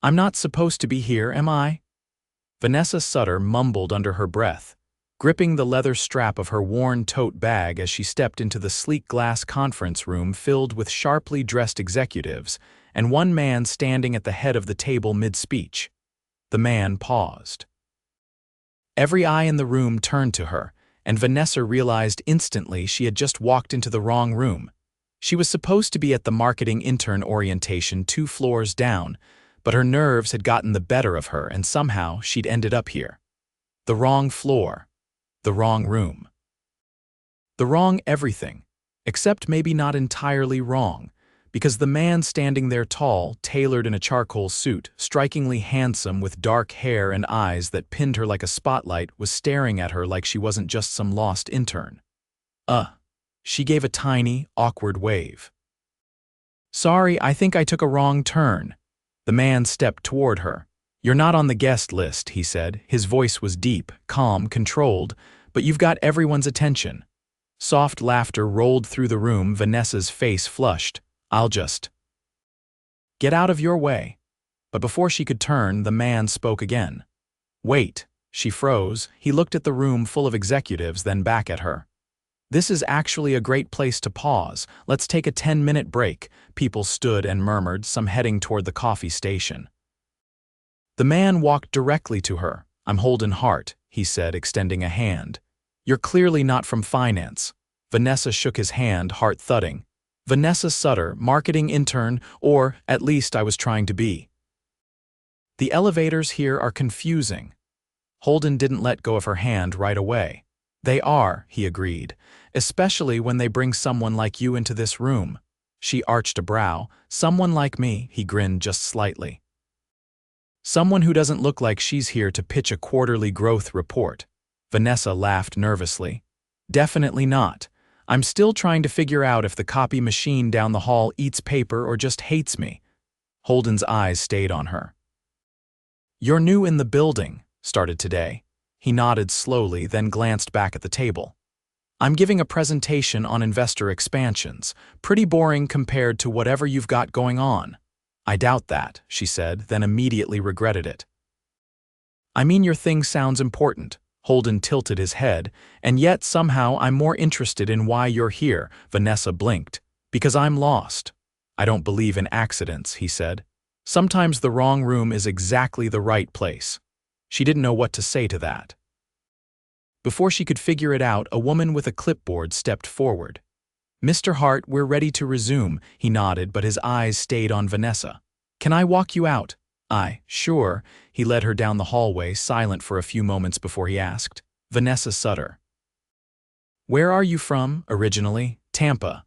I'm not supposed to be here, am I? Vanessa Sutter mumbled under her breath, gripping the leather strap of her worn tote bag as she stepped into the sleek glass conference room filled with sharply dressed executives and one man standing at the head of the table mid-speech. The man paused. Every eye in the room turned to her, and Vanessa realized instantly she had just walked into the wrong room. She was supposed to be at the marketing intern orientation 2 floors down, but her nerves had gotten the better of her and somehow she'd ended up here. The wrong floor. The wrong room. The wrong everything, except maybe not entirely wrong, because the man standing there tall, tailored in a charcoal suit, strikingly handsome with dark hair and eyes that pinned her like a spotlight, was staring at her like she wasn't just some lost intern. She gave a tiny, awkward wave. "Sorry, I think I took a wrong turn." The man stepped toward her. "You're not on the guest list," he said. His voice was deep, calm, controlled, "but you've got everyone's attention." Soft laughter rolled through the room. Vanessa's face flushed. "I'll just get out of your way." But before she could turn, the man spoke again. "Wait." She froze. He looked at the room full of executives, then back at her. "This is actually a great place to pause. Let's take a 10-minute break." People stood and murmured, some heading toward the coffee station. The man walked directly to her. "I'm Holden Hart," he said, extending a hand. "You're clearly not from finance." Vanessa shook his hand, heart thudding. "Vanessa Sutter, marketing intern, or at least I was trying to be." "The elevators here are confusing." Holden didn't let go of her hand right away. "They are," he agreed, "especially when they bring someone like you into this room." She arched a brow. "Someone like me," he grinned just slightly. "Someone who doesn't look like she's here to pitch a quarterly growth report." Vanessa laughed nervously. "Definitely not. I'm still trying to figure out if the copy machine down the hall eats paper or just hates me." Holden's eyes stayed on her. "You're new in the building, started today." He nodded slowly, then glanced back at the table. "I'm giving a presentation on investor expansions. Pretty boring compared to whatever you've got going on." "I doubt that," she said, then immediately regretted it. "I mean, your thing sounds important." Holden tilted his head. "And yet somehow I'm more interested in why you're here." Vanessa blinked. "Because I'm lost." "I don't believe in accidents," he said. "Sometimes the wrong room is exactly the right place." She didn't know what to say to that. Before she could figure it out, a woman with a clipboard stepped forward. "Mr. Hart, we're ready to resume." He nodded, but his eyes stayed on Vanessa. "Can I walk you out?" Sure." He led her down the hallway, silent for a few moments before he asked. "Vanessa Sutter." "Where are you from, originally?" "Tampa.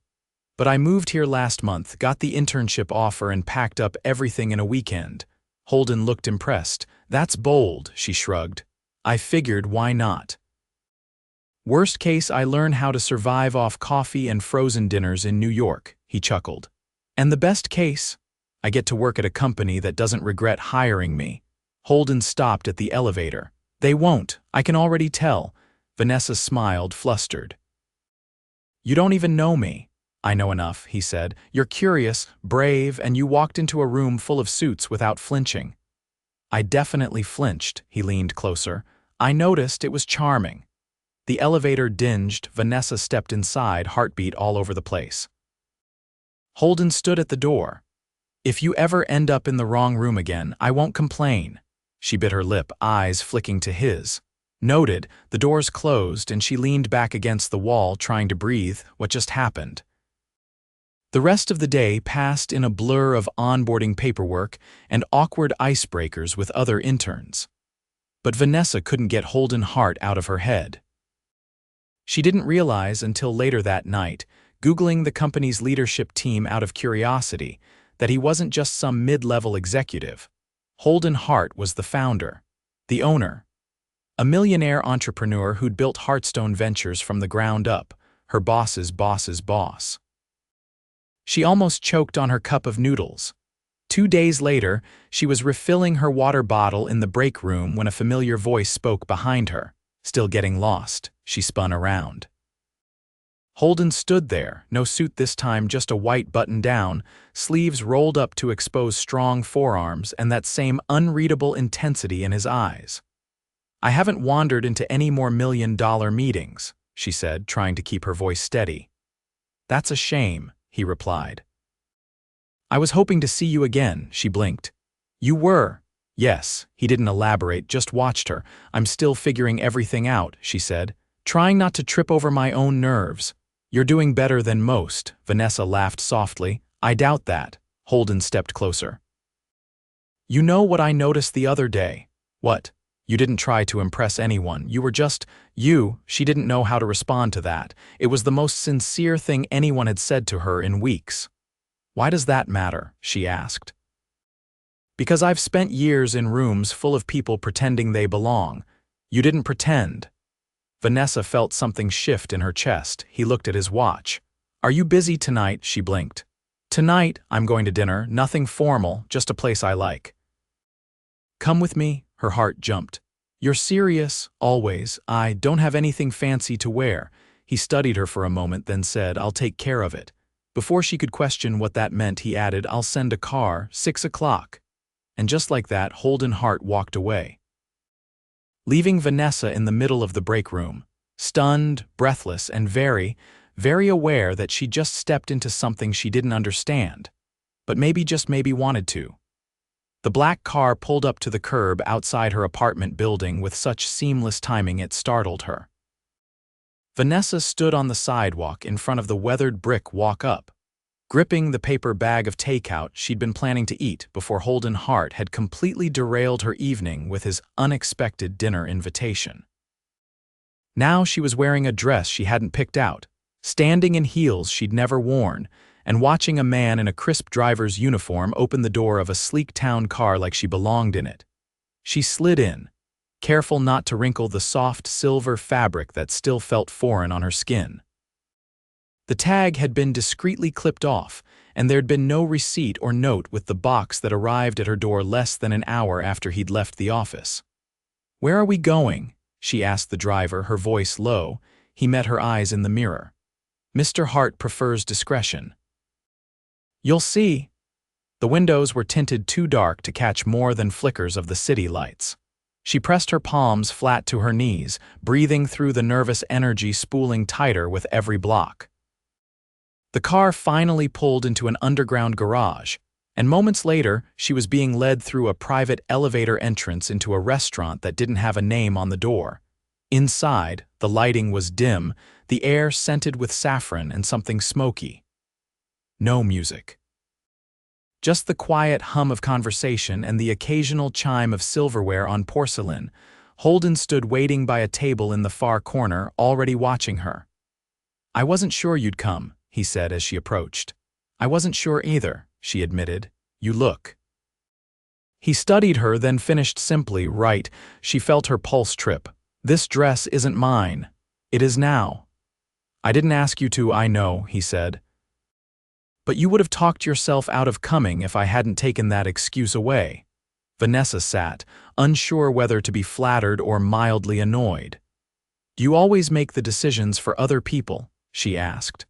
But I moved here last month, got the internship offer and packed up everything in a weekend." Holden looked impressed. "That's bold," she shrugged. "I figured, why not? Worst case, I learn how to survive off coffee and frozen dinners in New York," he chuckled. "And the best case? I get to work at a company that doesn't regret hiring me." Holden stopped at the elevator. "They won't, I can already tell." Vanessa smiled, flustered. "You don't even know me." "I know enough," he said. "You're curious, brave, and you walked into a room full of suits without flinching." "I definitely flinched." He leaned closer. "I noticed. It was charming." The elevator dinged. Vanessa stepped inside, heartbeat all over the place. Holden stood at the door. "If you ever end up in the wrong room again, I won't complain." She bit her lip, eyes flicking to his. Noted. The doors closed, and she leaned back against the wall, trying to breathe. What just happened? The rest of the day passed in a blur of onboarding paperwork and awkward icebreakers with other interns. But Vanessa couldn't get Holden Hart out of her head. She didn't realize until later that night, Googling the company's leadership team out of curiosity, that he wasn't just some mid-level executive. Holden Hart was the founder, the owner, a millionaire entrepreneur who'd built Heartstone Ventures from the ground up, her boss's boss's boss. She almost choked on her cup of noodles. 2 days later, she was refilling her water bottle in the break room when a familiar voice spoke behind her. Still getting lost, she spun around. Holden stood there, no suit this time, just a white button-down, sleeves rolled up to expose strong forearms and that same unreadable intensity in his eyes. "I haven't wandered into any more million-dollar meetings," she said, trying to keep her voice steady. "That's a shame," he replied. "I was hoping to see you again," she blinked. "You were?" "Yes," he didn't elaborate, just watched her. "I'm still figuring everything out," she said, trying not to trip over my own nerves. "You're doing better than most," Vanessa laughed softly. "I doubt that." Holden stepped closer. "You know what I noticed the other day?" "What?" "You didn't try to impress anyone. You were just you." She didn't know how to respond to that. It was the most sincere thing anyone had said to her in weeks. "Why does that matter?" she asked. "Because I've spent years in rooms full of people pretending they belong. You didn't pretend." Vanessa felt something shift in her chest. He looked at his watch. "Are you busy tonight?" She blinked. "Tonight, I'm going to dinner, nothing formal, just a place I like." "Come with me?" Her heart jumped. "You're serious?" "Always. I don't have anything fancy to wear." He studied her for a moment, then said, "I'll take care of it." Before she could question what that meant, he added, "I'll send a car, 6 o'clock." And just like that, Holden Hart walked away, leaving Vanessa in the middle of the break room, stunned, breathless, and very, very aware that she just stepped into something she didn't understand, but maybe just maybe wanted to. The black car pulled up to the curb outside her apartment building with such seamless timing it startled her. Vanessa stood on the sidewalk in front of the weathered brick walk-up, gripping the paper bag of takeout she'd been planning to eat before Holden Hart had completely derailed her evening with his unexpected dinner invitation. Now she was wearing a dress she hadn't picked out, standing in heels she'd never worn, and watching a man in a crisp driver's uniform open the door of a sleek town car like she belonged in it. She slid in, careful not to wrinkle the soft silver fabric that still felt foreign on her skin. The tag had been discreetly clipped off, and there'd been no receipt or note with the box that arrived at her door less than an hour after he'd left the office. "Where are we going?" she asked the driver, her voice low. He met her eyes in the mirror. "Mr. Hart prefers discretion." "You'll see." The windows were tinted too dark to catch more than flickers of the city lights. She pressed her palms flat to her knees, breathing through the nervous energy spooling tighter with every block. The car finally pulled into an underground garage, and moments later, she was being led through a private elevator entrance into a restaurant that didn't have a name on the door. Inside, the lighting was dim, the air scented with saffron and something smoky. No music. Just the quiet hum of conversation and the occasional chime of silverware on porcelain. Holden stood waiting by a table in the far corner, already watching her. "I wasn't sure you'd come," he said as she approached. "I wasn't sure either," she admitted. "You look." He studied her, then finished simply, "Right." She felt her pulse trip. "This dress isn't mine. It is now." "I didn't ask you to, I know," he said. "But you would have talked yourself out of coming if I hadn't taken that excuse away." Vanessa sat, unsure whether to be flattered or mildly annoyed. "Do you always make the decisions for other people?" she asked.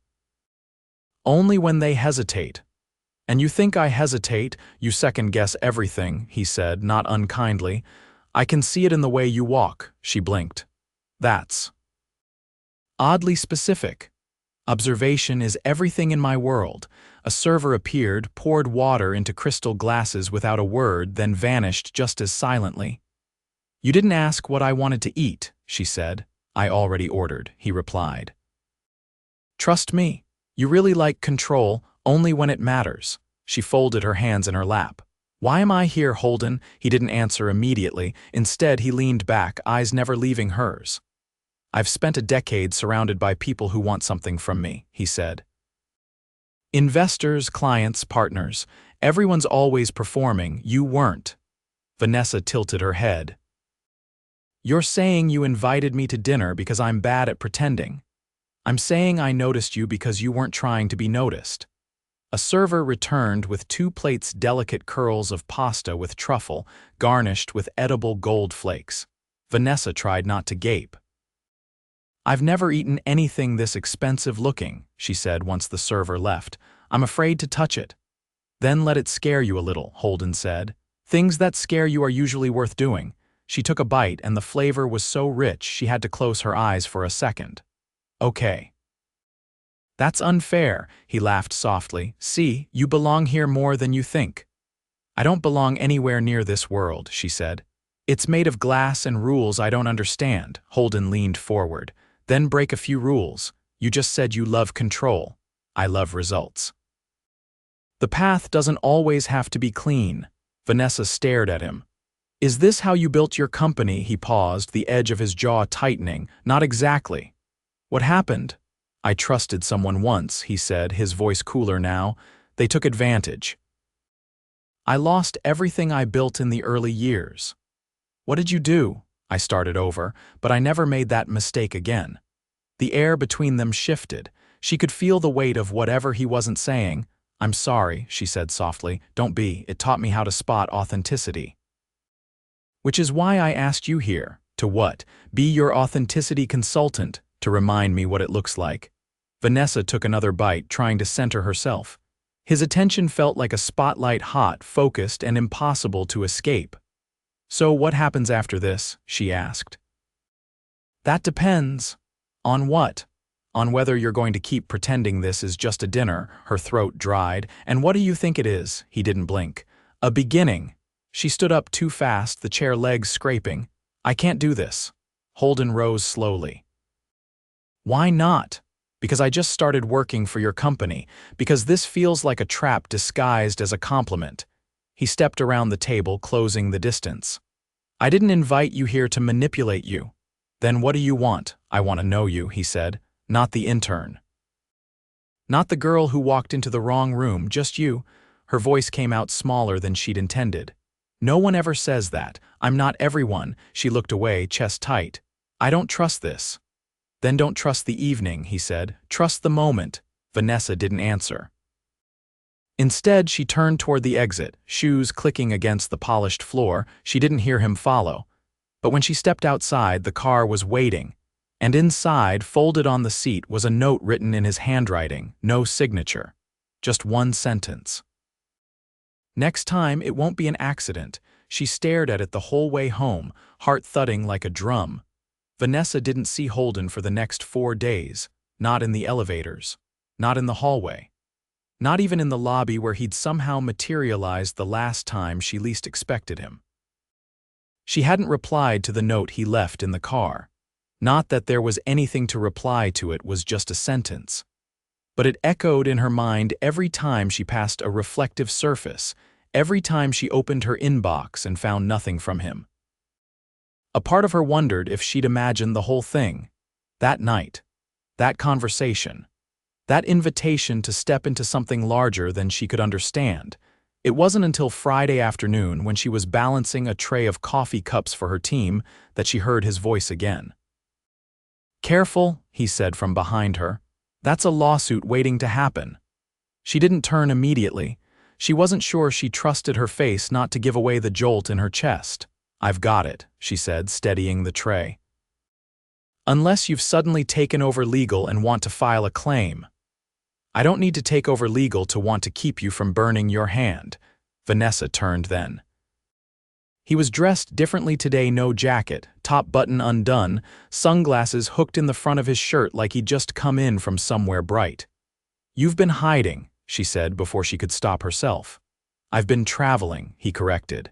"Only when they hesitate." "And you think I hesitate? You second-guess everything," he said, not unkindly. "I can see it in the way you walk," she blinked. "That's oddly specific." "Observation is everything in my world." A server appeared, poured water into crystal glasses without a word, then vanished just as silently. "You didn't ask what I wanted to eat," she said. "I already ordered," he replied. "Trust me. You really like control, only when it matters." She folded her hands in her lap. "Why am I here, Holden?" He didn't answer immediately. Instead, he leaned back, eyes never leaving hers. "I've spent a decade surrounded by people who want something from me," he said. "Investors, clients, partners. Everyone's always performing. You weren't." Vanessa tilted her head. "You're saying you invited me to dinner because I'm bad at pretending. I'm saying I noticed you because you weren't trying to be noticed." A server returned with 2 plates delicate curls of pasta with truffle, garnished with edible gold flakes. Vanessa tried not to gape. "I've never eaten anything this expensive looking," she said once the server left. "I'm afraid to touch it." "Then let it scare you a little," Holden said. "Things that scare you are usually worth doing." She took a bite and the flavor was so rich she had to close her eyes for a second. "Okay." "That's unfair," he laughed softly. "See, you belong here more than you think." "I don't belong anywhere near this world," she said. "It's made of glass and rules I don't understand." Holden leaned forward. "Then break a few rules. You just said you love control. I love results." "The path doesn't always have to be clean." Vanessa stared at him. "Is this how you built your company?" He paused, the edge of his jaw tightening. "Not exactly." "What happened?" "I trusted someone once," he said, his voice cooler now. "They took advantage. I lost everything I built in the early years." "What did you do?" "I started over, but I never made that mistake again." The air between them shifted. She could feel the weight of whatever he wasn't saying. "I'm sorry," she said softly. "Don't be. It taught me how to spot authenticity." "Which is why I asked you here." "To what?" "Be your authenticity consultant, to remind me what it looks like." Vanessa took another bite, trying to center herself. His attention felt like a spotlight, hot, focused, and impossible to escape. "So what happens after this?" she asked. "That depends." "On what?" "On whether you're going to keep pretending this is just a dinner." Her throat dried. "And what do you think it is?" He didn't blink. "A beginning." She stood up too fast, the chair legs scraping. "I can't do this." Holden rose slowly. "Why not?" "Because I just started working for your company. Because this feels like a trap disguised as a compliment." He stepped around the table, closing the distance. "I didn't invite you here to manipulate you." "Then what do you want?" "I want to know you," he said. "Not the intern. Not the girl who walked into the wrong room, just you." Her voice came out smaller than she'd intended. "No one ever says that. I'm not everyone." She looked away, chest tight. "I don't trust this." "Then don't trust the evening," he said. "Trust the moment." Vanessa didn't answer. Instead, she turned toward the exit, shoes clicking against the polished floor. She didn't hear him follow. But when she stepped outside, the car was waiting. And inside, folded on the seat, was a note written in his handwriting, no signature. Just one sentence. "Next time, it won't be an accident." She stared at it the whole way home, heart thudding like a drum. Vanessa didn't see Holden for the next 4 days. Not in the elevators. Not in the hallway. Not even in the lobby where he'd somehow materialized the last time she least expected him. She hadn't replied to the note he left in the car. Not that there was anything to reply to, it was just a sentence. But it echoed in her mind every time she passed a reflective surface, every time she opened her inbox and found nothing from him. A part of her wondered if she'd imagined the whole thing. That night. That conversation. That invitation to step into something larger than she could understand. It wasn't until Friday afternoon, when she was balancing a tray of coffee cups for her team, that she heard his voice again. "Careful," he said from behind her. "That's a lawsuit waiting to happen." She didn't turn immediately. She wasn't sure she trusted her face not to give away the jolt in her chest. "I've got it," she said, steadying the tray. "Unless you've suddenly taken over legal and want to file a claim." "I don't need to take over legal to want to keep you from burning your hand." Vanessa turned then. He was dressed differently today, no jacket, top button undone, sunglasses hooked in the front of his shirt like he'd just come in from somewhere bright. "You've been hiding," she said before she could stop herself. "I've been traveling," he corrected.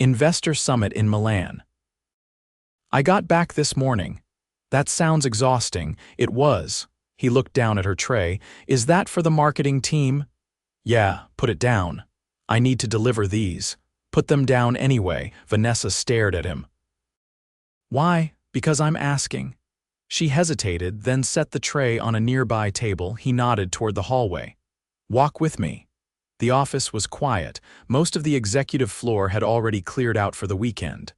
"Investor summit in Milan." "I got back this morning." "That sounds exhausting." It was. He looked down at her tray. "Is that for the marketing team?" "Yeah, put it down. I need to deliver these." "Put them down anyway." Vanessa stared at him. "Why?" "Because I'm asking." She hesitated, then set the tray on a nearby table. He nodded toward the hallway. "Walk with me." The office was quiet. Most of the executive floor had already cleared out for the weekend.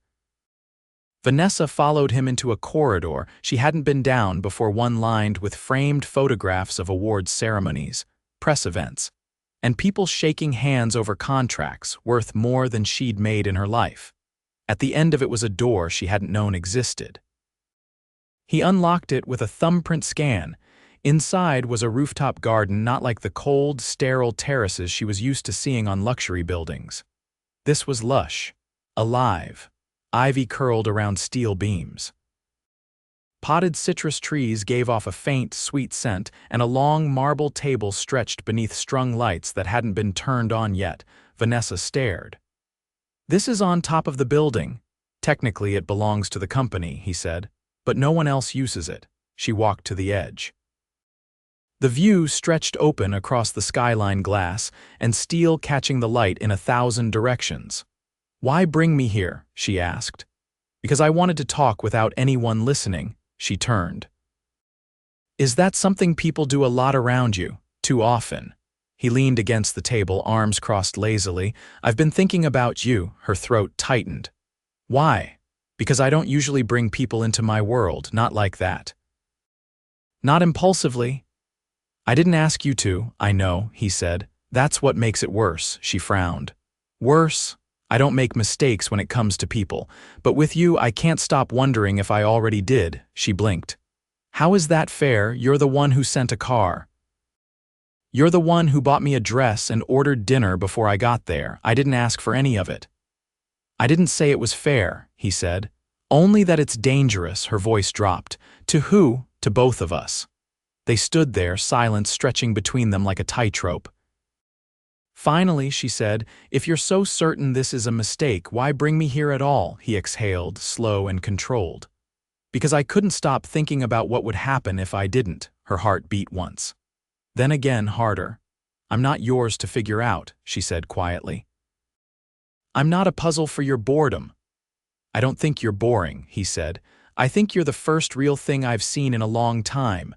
Vanessa followed him into a corridor she hadn't been down before, one lined with framed photographs of awards ceremonies, press events, and people shaking hands over contracts worth more than she'd made in her life. At the end of it was a door she hadn't known existed. He unlocked it with a thumbprint scan. Inside was a rooftop garden not like the cold, sterile terraces she was used to seeing on luxury buildings. This was lush, alive, ivy curled around steel beams. Potted citrus trees gave off a faint, sweet scent, and a long marble table stretched beneath strung lights that hadn't been turned on yet. Vanessa stared. "This is on top of the building. Technically it belongs to the company," he said, "but no one else uses it." She walked to the edge. The view stretched open across the skyline glass, and steel catching the light in 1,000 directions. "Why bring me here?" she asked. "Because I wanted to talk without anyone listening." She turned. "Is that something people do a lot around you? Too often?" He leaned against the table, arms crossed lazily. "I've been thinking about you." Her throat tightened. "Why?" "Because I don't usually bring people into my world, not like that. Not impulsively." "I didn't ask you to, I know," he said. "That's what makes it worse." She frowned. "Worse? I don't make mistakes when it comes to people, but with you I can't stop wondering if I already did." She blinked. "How is that fair? You're the one who sent a car. You're the one who bought me a dress and ordered dinner before I got there. I didn't ask for any of it." "I didn't say it was fair," he said. "Only that it's dangerous." Her voice dropped. "To who? To both of us." They stood there, silence stretching between them like a tightrope. "Finally," she said, "if you're so certain this is a mistake, why bring me here at all?" He exhaled, slow and controlled. "Because I couldn't stop thinking about what would happen if I didn't." Her heart beat once. Then again, harder. "I'm not yours to figure out," she said quietly. "I'm not a puzzle for your boredom." "I don't think you're boring," he said. "I think you're the first real thing I've seen in a long time."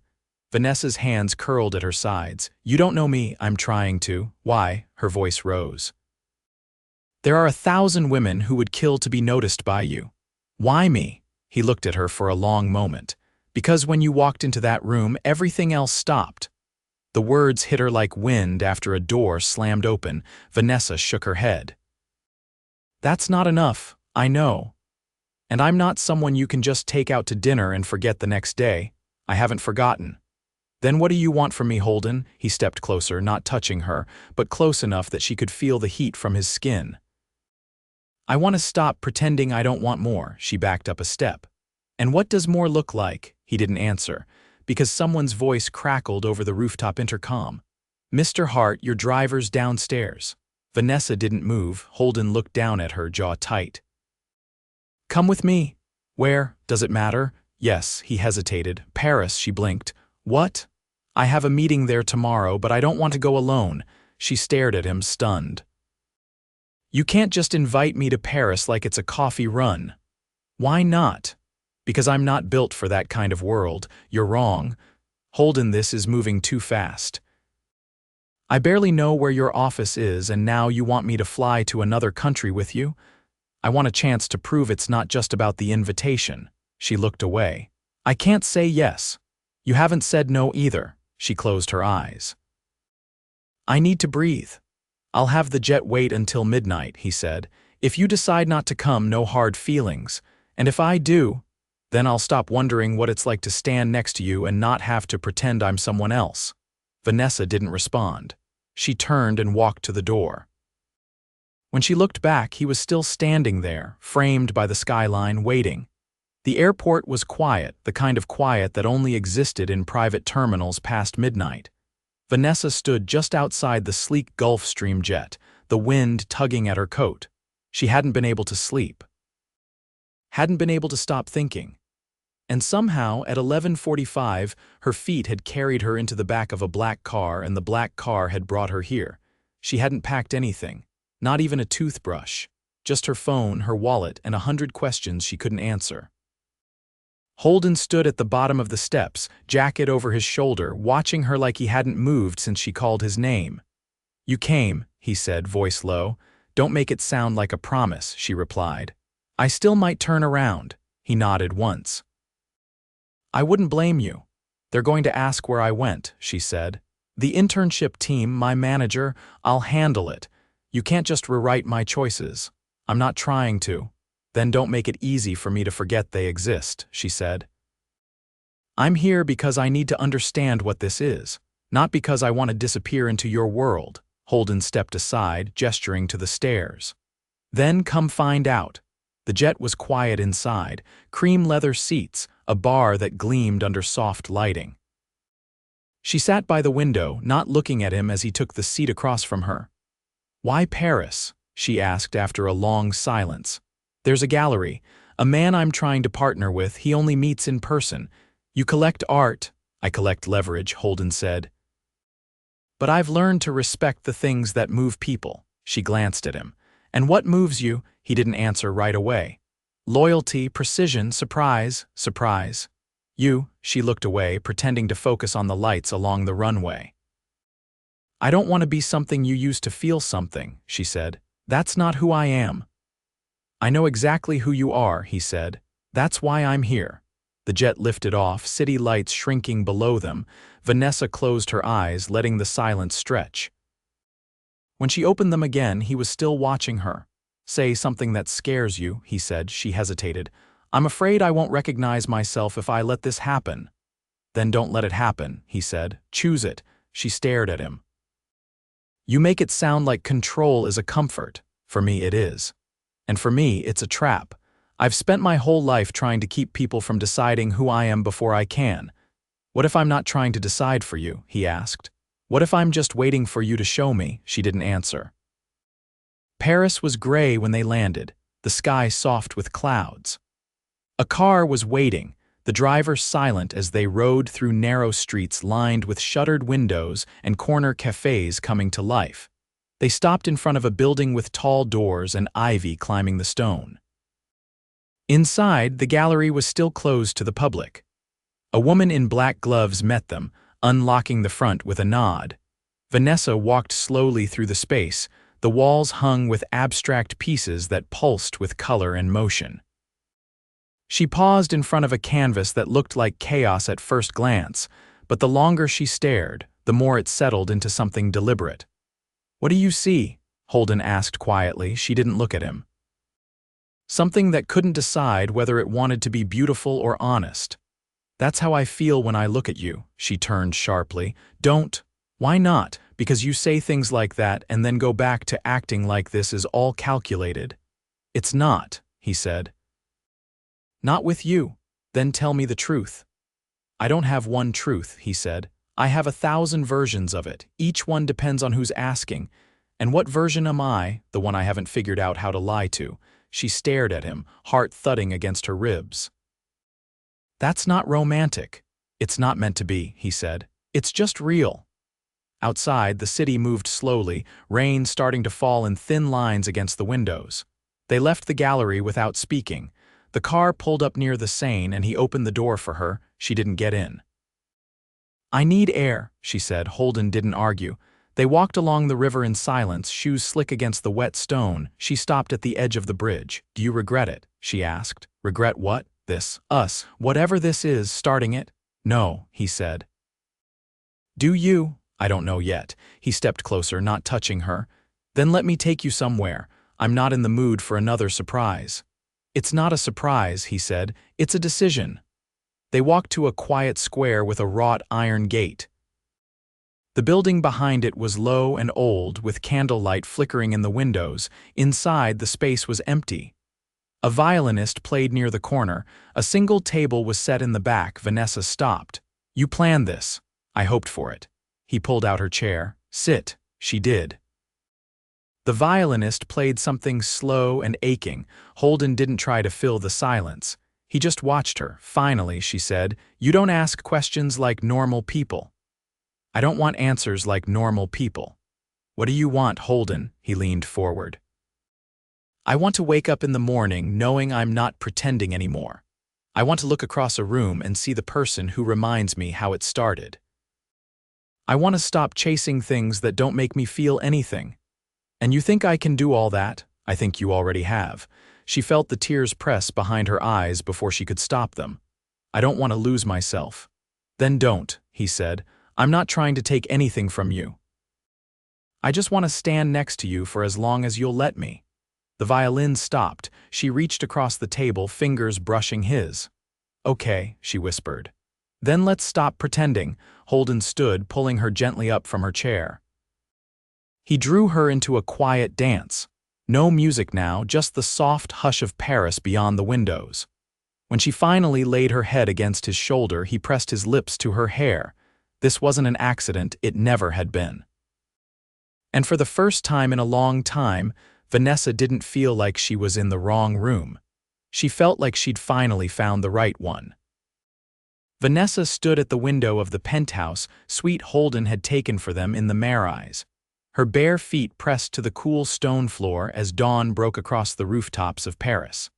Vanessa's hands curled at her sides. "You don't know me." "I'm trying to." "Why?" Her voice rose. "There are 1,000 women who would kill to be noticed by you." "Why me?" He looked at her for a long moment. "Because when you walked into that room, everything else stopped." The words hit her like wind after a door slammed open. Vanessa shook her head. "That's not enough, I know. And I'm not someone you can just take out to dinner and forget the next day. I haven't forgotten." "Then what do you want from me, Holden?" He stepped closer, not touching her, but close enough that she could feel the heat from his skin. "I want to stop pretending I don't want more." She backed up a step. "And what does more look like?" He didn't answer, because someone's voice crackled over the rooftop intercom. "Mr. Hart, your driver's downstairs." Vanessa didn't move. Holden looked down at her, jaw tight. "Come with me." "Where? Does it matter?" "Yes." He hesitated. "Paris." She blinked. "What?" "I have a meeting there tomorrow, but I don't want to go alone." She stared at him, stunned. "You can't just invite me to Paris like it's a coffee run." "Why not?" "Because I'm not built for that kind of world." "You're wrong. Holden, this is moving too fast. I barely know where your office is, and now you want me to fly to another country with you? I want a chance to prove it's not just about the invitation." She looked away. "I can't say yes. You haven't said no either." She closed her eyes. "I need to breathe." "I'll have the jet wait until midnight," he said. "If you decide not to come, no hard feelings. And if I do, then I'll stop wondering what it's like to stand next to you and not have to pretend I'm someone else." Vanessa didn't respond. She turned and walked to the door. When she looked back, he was still standing there, framed by the skyline, waiting. The airport was quiet, the kind of quiet that only existed in private terminals past midnight. Vanessa stood just outside the sleek Gulfstream jet, the wind tugging at her coat. She hadn't been able to sleep. Hadn't been able to stop thinking. And somehow, at 11:45, her feet had carried her into the back of a black car, and the black car had brought her here. She hadn't packed anything, not even a toothbrush, just her phone, her wallet, and 100 questions she couldn't answer. Holden stood at the bottom of the steps, jacket over his shoulder, watching her like he hadn't moved since she called his name. "You came," he said, voice low. "Don't make it sound like a promise," she replied. "I still might turn around." He nodded once. "I wouldn't blame you. They're going to ask where I went," she said. "The internship team, my manager, I'll handle it. You can't just rewrite my choices. I'm not trying to." "Then don't make it easy for me to forget they exist," she said. I'm here because I need to understand what this is, not because I want to disappear into your world. Holden stepped aside, gesturing to the stairs. Then come find out. The jet was quiet inside, cream leather seats, a bar that gleamed under soft lighting. She sat by the window, not looking at him as he took the seat across from her. "Why Paris?" she asked after a long silence. "There's a gallery. A man I'm trying to partner with, he only meets in person. You collect art." "I collect leverage," Holden said. "But I've learned to respect the things that move people." She glanced at him. "And what moves you?" He didn't answer right away. "Loyalty, precision, surprise." "You." She looked away, pretending to focus on the lights along the runway. "I don't want to be something you used to feel something," she said. "That's not who I am." "I know exactly who you are," he said. "That's why I'm here." The jet lifted off, city lights shrinking below them. Vanessa closed her eyes, letting the silence stretch. When she opened them again, he was still watching her. "Say something that scares you," he said. She hesitated. "I'm afraid I won't recognize myself if I let this happen." "Then don't let it happen," he said. "Choose it." She stared at him. "You make it sound like control is a comfort. For me, it is. And for me, it's a trap. I've spent my whole life trying to keep people from deciding who I am before I can. What if I'm not trying to decide for you?" he asked. "What if I'm just waiting for you to show me?" She didn't answer. Paris was gray when they landed, the sky soft with clouds. A car was waiting, the driver silent as they rode through narrow streets lined with shuttered windows and corner cafes coming to life. They stopped in front of a building with tall doors and ivy climbing the stone. Inside, the gallery was still closed to the public. A woman in black gloves met them, unlocking the front with a nod. Vanessa walked slowly through the space, the walls hung with abstract pieces that pulsed with color and motion. She paused in front of a canvas that looked like chaos at first glance, but the longer she stared, the more it settled into something deliberate. "What do you see?" Holden asked quietly. She didn't look at him. "Something that couldn't decide whether it wanted to be beautiful or honest." "That's how I feel when I look at you," she turned sharply. "Don't." "Why not?" "Because you say things like that and then go back to acting like this is all calculated." "It's not," he said. "Not with you." "Then tell me the truth." "I don't have one truth," he said. "I have 1,000 versions of it. Each one depends on who's asking. And what version am I, the one I haven't figured out how to lie to?" She stared at him, heart thudding against her ribs. "That's not romantic." "It's not meant to be," he said. "It's just real." Outside, the city moved slowly, rain starting to fall in thin lines against the windows. They left the gallery without speaking. The car pulled up near the Seine and he opened the door for her. She didn't get in. "I need air," she said. Holden didn't argue. They walked along the river in silence, shoes slick against the wet stone. She stopped at the edge of the bridge. "Do you regret it?" she asked. "Regret what?" "This. Us. Whatever this is, starting it?" "No," he said. "Do you?" "I don't know yet." He stepped closer, not touching her. "Then let me take you somewhere. I'm not in the mood for another surprise." "It's not a surprise," he said. "It's a decision." They walked to a quiet square with a wrought iron gate. The building behind it was low and old, with candlelight flickering in the windows. Inside, the space was empty. A violinist played near the corner. A single table was set in the back. Vanessa stopped. "You planned this." "I hoped for it." He pulled out her chair. "Sit." She did. The violinist played something slow and aching. Holden didn't try to fill the silence. He just watched her. "Finally," she said, "you don't ask questions like normal people." "I don't want answers like normal people." "What do you want, Holden?" He leaned forward. "I want to wake up in the morning knowing I'm not pretending anymore. I want to look across a room and see the person who reminds me how it started. I want to stop chasing things that don't make me feel anything. And you think I can do all that? I think you already have." She felt the tears press behind her eyes before she could stop them. "I don't want to lose myself." "Then don't," he said. "I'm not trying to take anything from you. I just want to stand next to you for as long as you'll let me." The violin stopped. She reached across the table, fingers brushing his. "Okay," she whispered. Then let's stop pretending. Holden stood, pulling her gently up from her chair. He drew her into a quiet dance. No music now, just the soft hush of Paris beyond the windows. When she finally laid her head against his shoulder, he pressed his lips to her hair. This wasn't an accident, it never had been. And for the first time in a long time, Vanessa didn't feel like she was in the wrong room. She felt like she'd finally found the right one. Vanessa stood at the window of the penthouse Sweet Holden had taken for them in the Marais. Her bare feet pressed to the cool stone floor as dawn broke across the rooftops of Paris.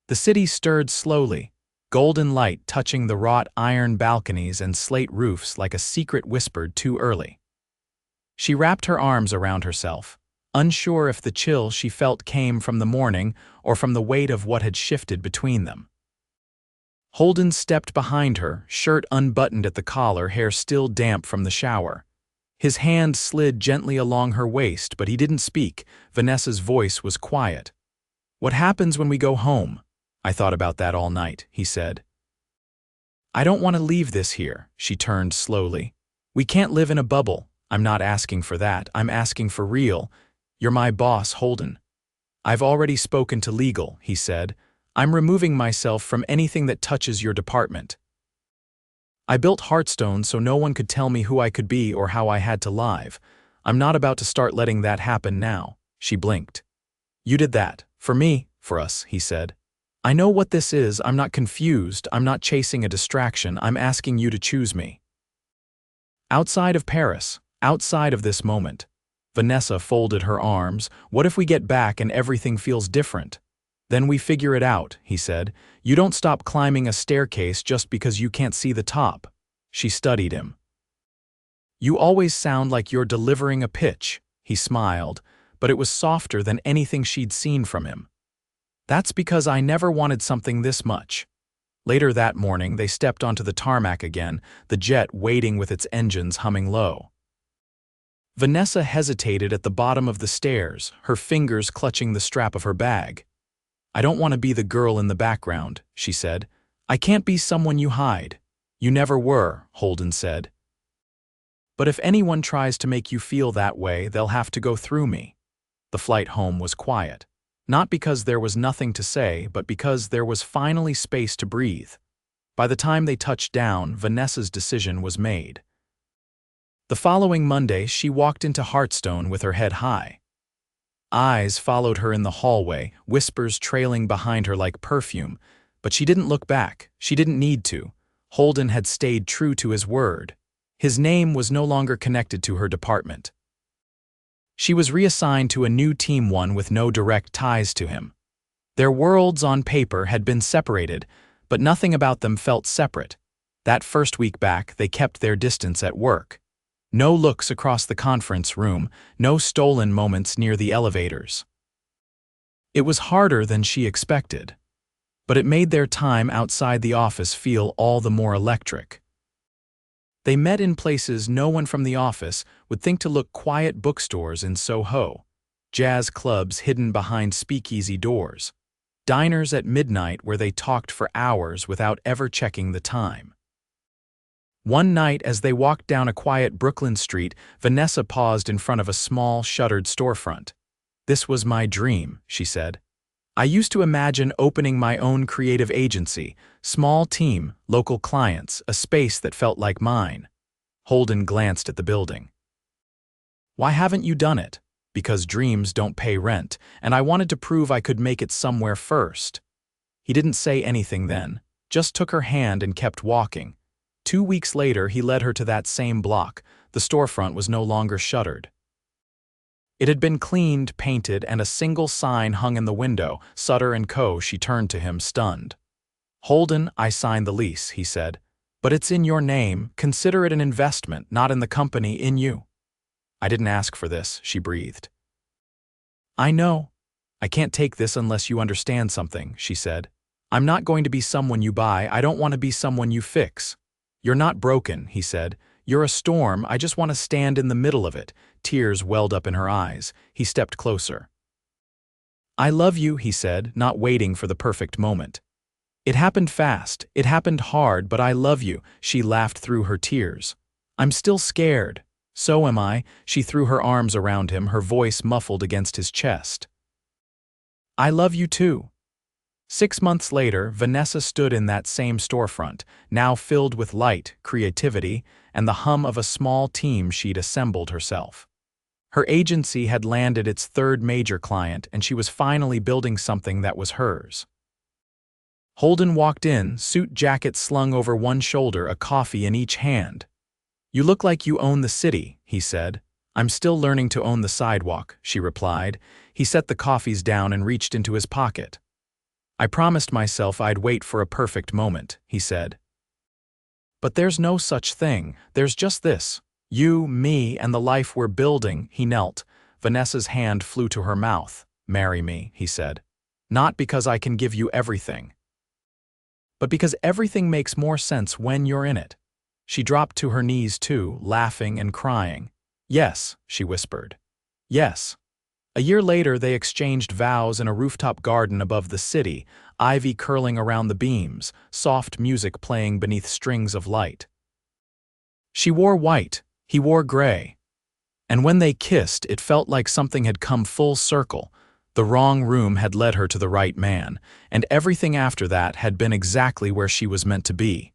The city stirred slowly, golden light touching the wrought iron balconies and slate roofs like a secret whispered too early. She wrapped her arms around herself, unsure if the chill she felt came from the morning or from the weight of what had shifted between them. Holden stepped behind her, shirt unbuttoned at the collar, hair still damp from the shower. His hand slid gently along her waist, but he didn't speak. Vanessa's voice was quiet. "What happens when we go home?" "I thought about that all night," he said. "I don't want to leave this here," she turned slowly. "We can't live in a bubble. I'm not asking for that. I'm asking for real. You're my boss, Holden." "I've already spoken to legal," he said. "I'm removing myself from anything that touches your department. I built Heartstone so no one could tell me who I could be or how I had to live. I'm not about to start letting that happen now." She blinked. "You did that. For me, for us," he said. "I know what this is. I'm not confused. I'm not chasing a distraction. I'm asking you to choose me." Outside of Paris, outside of this moment, Vanessa folded her arms. "What if we get back and everything feels different?" "Then we figure it out," he said. "You don't stop climbing a staircase just because you can't see the top." She studied him. "You always sound like you're delivering a pitch." He smiled, but it was softer than anything she'd seen from him. "That's because I never wanted something this much." Later that morning, they stepped onto the tarmac again, the jet waiting with its engines humming low. Vanessa hesitated at the bottom of the stairs, her fingers clutching the strap of her bag. "I don't want to be the girl in the background," she said. "I can't be someone you hide." "You never were," Holden said. "But if anyone tries to make you feel that way, they'll have to go through me." The flight home was quiet. Not because there was nothing to say, but because there was finally space to breathe. By the time they touched down, Vanessa's decision was made. The following Monday, she walked into Heartstone with her head high. Eyes followed her in the hallway, whispers trailing behind her like perfume, but she didn't look back. She didn't need to. Holden had stayed true to his word. His name was no longer connected to her department. She was reassigned to a new team, one with no direct ties to him. Their worlds on paper had been separated, but nothing about them felt separate. That first week back, they kept their distance at work. No looks across the conference room, no stolen moments near the elevators. It was harder than she expected, but it made their time outside the office feel all the more electric. They met in places no one from the office would think to look: quiet bookstores in Soho, jazz clubs hidden behind speakeasy doors, diners at midnight where they talked for hours without ever checking the time. One night, as they walked down a quiet Brooklyn street, Vanessa paused in front of a small, shuttered storefront. "This was my dream," she said. "I used to imagine opening my own creative agency, small team, local clients, a space that felt like mine." Holden glanced at the building. "Why haven't you done it?" "Because dreams don't pay rent, and I wanted to prove I could make it somewhere first." He didn't say anything then, just took her hand and kept walking. 2 weeks later, he led her to that same block. The storefront was no longer shuttered. It had been cleaned, painted, and a single sign hung in the window, Sutter & Co. She turned to him, stunned. "Holden, I signed the lease," he said. "But it's in your name. Consider it an investment, not in the company, in you." "I didn't ask for this," she breathed. "I know. I can't take this unless you understand something," she said. "I'm not going to be someone you buy. I don't want to be someone you fix." "You're not broken," he said. "You're a storm. I just want to stand in the middle of it." Tears welled up in her eyes. He stepped closer. "I love you," he said, not waiting for the perfect moment. It happened fast, it happened hard, but I love you, she laughed through her tears. I'm still scared. So am I, she threw her arms around him, her voice muffled against his chest. I love you too. 6 months later, Vanessa stood in that same storefront, now filled with light, creativity, and the hum of a small team she'd assembled herself. Her agency had landed its third major client, and she was finally building something that was hers. Holden walked in, suit jacket slung over one shoulder, a coffee in each hand. You look like you own the city, he said. I'm still learning to own the sidewalk, she replied. He set the coffees down and reached into his pocket. I promised myself I'd wait for a perfect moment, he said. But there's no such thing, there's just this. You, me, and the life we're building, he knelt. Vanessa's hand flew to her mouth. Marry me, he said. Not because I can give you everything, but because everything makes more sense when you're in it. She dropped to her knees too, laughing and crying. Yes, she whispered. Yes. A year later, they exchanged vows in a rooftop garden above the city, ivy curling around the beams, soft music playing beneath strings of light. She wore white, he wore gray. And when they kissed, it felt like something had come full circle. The wrong room had led her to the right man, and everything after that had been exactly where she was meant to be.